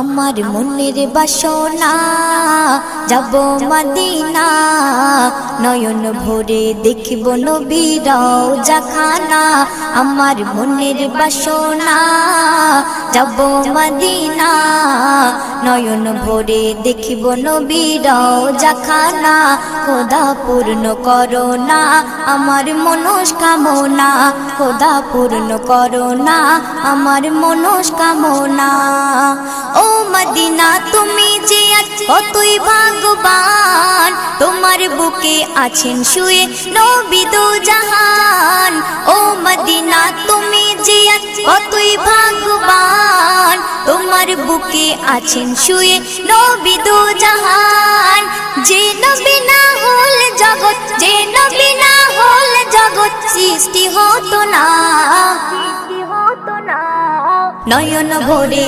আমার মনের বাসনা যাব মদিনা, নয়ন ভরে দেখব নবীর রওজা খানা। আমার মনের বাসনা যাব মদিনা, নয়ন ভরে দেখব নবীর রওজা খানা। খোদা পূর্ণ করো না আমার মনস্কামনা, খোদা পূর্ণ করো না আমার মনস্কামনা। ও মদিনা তুমি যে কতই ভাগ্যবান, তোমার বুকে আছেন শুয়ে নবী দো জাহান। ও মদিনা তুমি যে কতই ভাগ্যবান, তোমার বুকে আছেন শুয়ে নবী দো জাহান। যে নবী না হল জগৎ, যে নবী না হল জগৎ সৃষ্টি হতো না, নয়ন ভরে